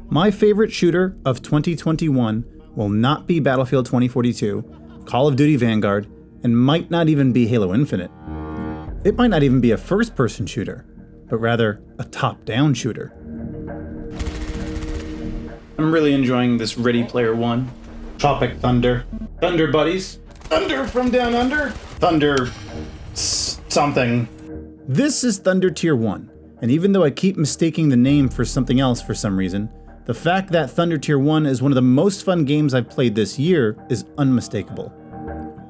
My favorite shooter of 2021 will not be Battlefield 2042, Call of Duty Vanguard, and might not even be Halo Infinite. It might not even be a first-person shooter, but rather a top-down shooter. I'm really enjoying this Ready Player One. Tropic Thunder. Thunder buddies. Thunder from down under. Thunder something. This is Thunder Tier 1, and even though I keep mistaking the name for something else for some reason, the fact that Thunder Tier 1 is one of the most fun games I've played this year is unmistakable.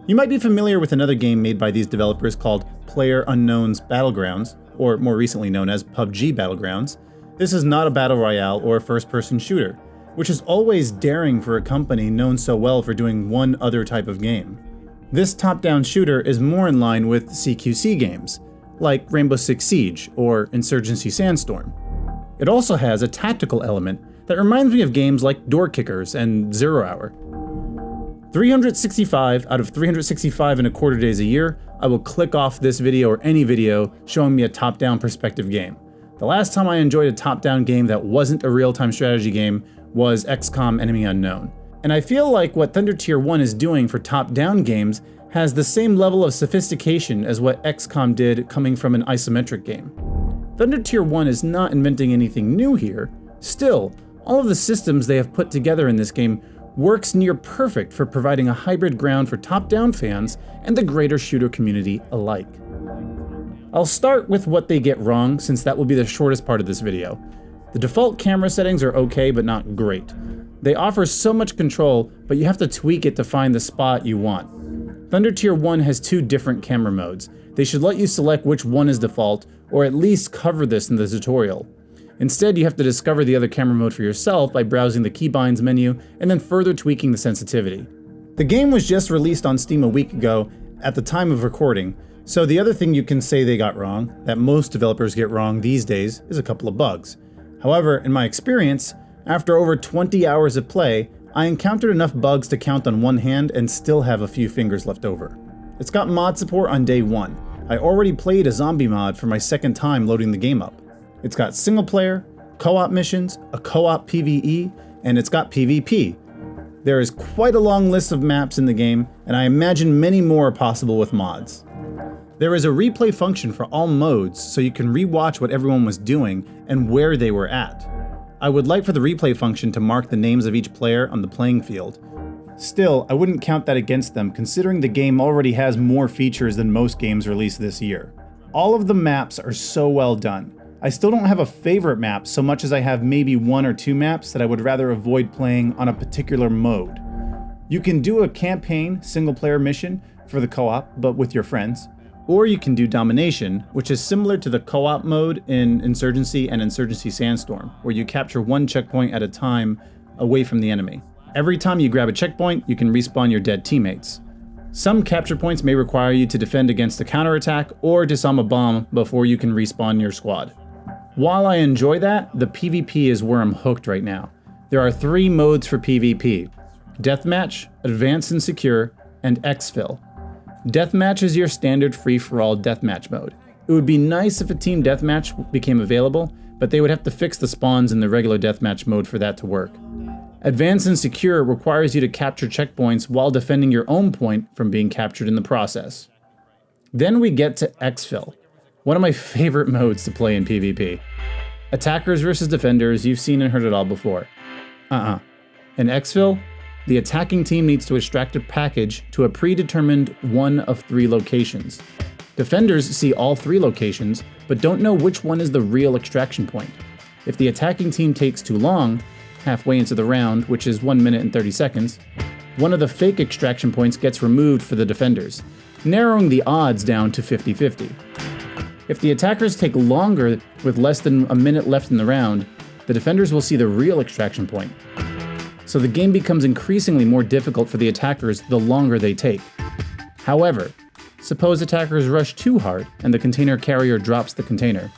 You might be familiar with another game made by these developers called PlayerUnknown's Battlegrounds, or more recently known as PUBG Battlegrounds. This is not a battle royale or a first-person shooter, which is always daring for a company known so well for doing one other type of game. This top-down shooter is more in line with CQC games, like Rainbow Six Siege or Insurgency Sandstorm. It also has a tactical element that reminds me of games like Door Kickers and Zero Hour. 365 out of 365 and a quarter days a year, I will click off this video or any video showing me a top-down perspective game. The last time I enjoyed a top-down game that wasn't a real-time strategy game was XCOM Enemy Unknown. And I feel like what Thunder Tier 1 is doing for top-down games has the same level of sophistication as what XCOM did coming from an isometric game. Thunder Tier 1 is not inventing anything new here. Still, all of the systems they have put together in this game works near perfect for providing a hybrid ground for top-down fans and the greater shooter community alike. I'll start with what they get wrong, since that will be the shortest part of this video. The default camera settings are okay, but not great. They offer so much control, but you have to tweak it to find the spot you want. Thunder Tier 1 has two different camera modes. They should let you select which one is default, or at least cover this in the tutorial. Instead, you have to discover the other camera mode for yourself by browsing the keybinds menu and then further tweaking the sensitivity. The game was just released on Steam a week ago at the time of recording, so the other thing you can say they got wrong, that most developers get wrong these days, is a couple of bugs. However, in my experience, after over 20 hours of play, I encountered enough bugs to count on one hand and still have a few fingers left over. It's got mod support on day one. I already played a zombie mod for my second time loading the game up. It's got single player, co-op missions, a co-op PvE, and it's got PvP. There is quite a long list of maps in the game, and I imagine many more are possible with mods. There is a replay function for all modes, so you can rewatch what everyone was doing and where they were at. I would like for the replay function to mark the names of each player on the playing field. Still, I wouldn't count that against them, considering the game already has more features than most games released this year. All of the maps are so well done. I still don't have a favorite map so much as I have maybe one or two maps that I would rather avoid playing on a particular mode. You can do a campaign single-player mission for the co-op, but with your friends. Or you can do Domination, which is similar to the co-op mode in Insurgency and Insurgency Sandstorm, where you capture one checkpoint at a time away from the enemy. Every time you grab a checkpoint, you can respawn your dead teammates. Some capture points may require you to defend against a counterattack or disarm a bomb before you can respawn your squad. While I enjoy that, the PvP is where I'm hooked right now. There are 3 modes for PvP: Deathmatch, Advanced and Secure, and Exfil. Deathmatch is your standard free-for-all deathmatch mode. It would be nice if a team deathmatch became available, but they would have to fix the spawns in the regular deathmatch mode for that to work. Advanced and Secure requires you to capture checkpoints while defending your own point from being captured in the process. Then we get to Exfil, one of my favorite modes to play in PvP. Attackers versus defenders, you've seen and heard it all before. In Exfil, the attacking team needs to extract a package to a predetermined one of 3 locations. Defenders see all 3 locations, but don't know which one is the real extraction point. If the attacking team takes too long, halfway into the round, which is 1 minute and 30 seconds, one of the fake extraction points gets removed for the defenders, narrowing the odds down to 50-50. If the attackers take longer with less than a minute left in the round, the defenders will see the real extraction point. So the game becomes increasingly more difficult for the attackers the longer they take. However, suppose attackers rush too hard and the container carrier drops the container.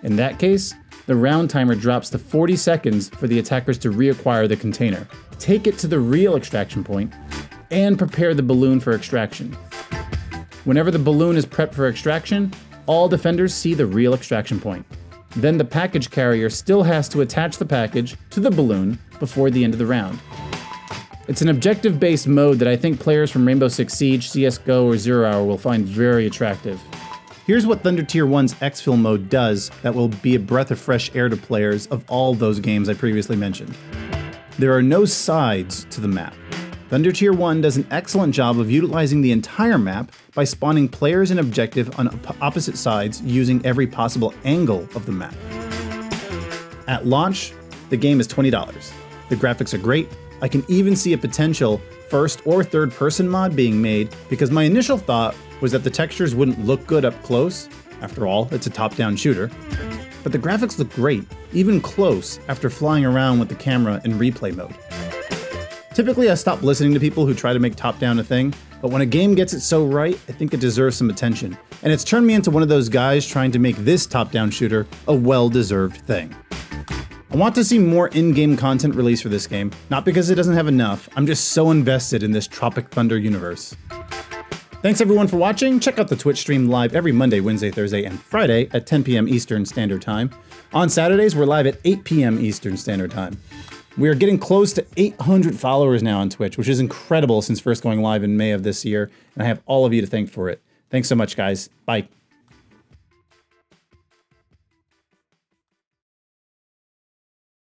In that case, the round timer drops to 40 seconds for the attackers to reacquire the container, take it to the real extraction point, and prepare the balloon for extraction. Whenever the balloon is prepped for extraction, all defenders see the real extraction point. Then the package carrier still has to attach the package to the balloon before the end of the round. It's an objective-based mode that I think players from Rainbow Six Siege, CSGO, or Zero Hour will find very attractive. Here's what Thunder Tier 1's Exfil Mode does that will be a breath of fresh air to players of all those games I previously mentioned. There are no sides to the map. Thunder Tier 1 does an excellent job of utilizing the entire map by spawning players and objective on opposite sides using every possible angle of the map. At launch, the game is $20. The graphics are great. I can even see a potential first or third person mod being made because my initial thought was that the textures wouldn't look good up close. After all, it's a top-down shooter. But the graphics look great, even close, after flying around with the camera in replay mode. Typically, I stop listening to people who try to make top-down a thing, but when a game gets it so right, I think it deserves some attention. And it's turned me into one of those guys trying to make this top-down shooter a well-deserved thing. I want to see more in-game content released for this game, not because it doesn't have enough, I'm just so invested in this Tropic Thunder universe. Thanks everyone for watching. Check out the Twitch stream live every Monday, Wednesday, Thursday, and Friday at 10 p.m. Eastern Standard Time. On Saturdays, we're live at 8 p.m. Eastern Standard Time. We are getting close to 800 followers now on Twitch, which is incredible since first going live in May of this year, and I have all of you to thank for it. Thanks so much, guys. Bye.